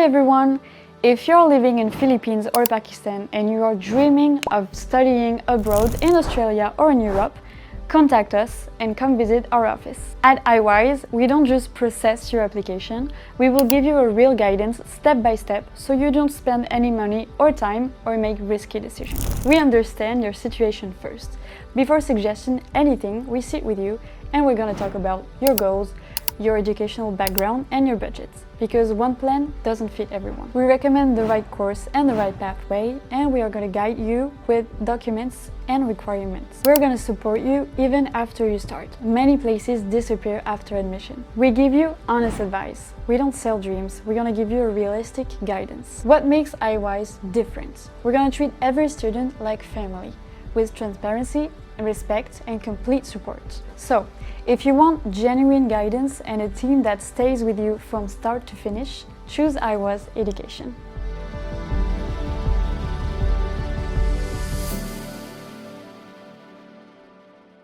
Hi everyone! If you're living in Philippines or Pakistan and you are dreaming of studying abroad in Australia or in Europe, contact us and come visit our office. At iWise, we don't just process your application, we will give you a real guidance step by step so you don't spend any money or time or make risky decisions. We understand your situation first. Before suggesting anything, we sit with you and we're gonna talk about your goals, your educational background and your budgets, because one plan doesn't fit everyone. We recommend the right course and the right pathway, and we are going to guide you with documents and requirements. We're going to support you even after you start. Many places disappear after admission. We give you honest advice. We don't sell dreams. We're going to give you a realistic guidance. What makes iWise different? We're going to treat every student like family, with transparency, respect and complete support. So, if you want genuine guidance and a team that stays with you from start to finish, choose iWiseEducation.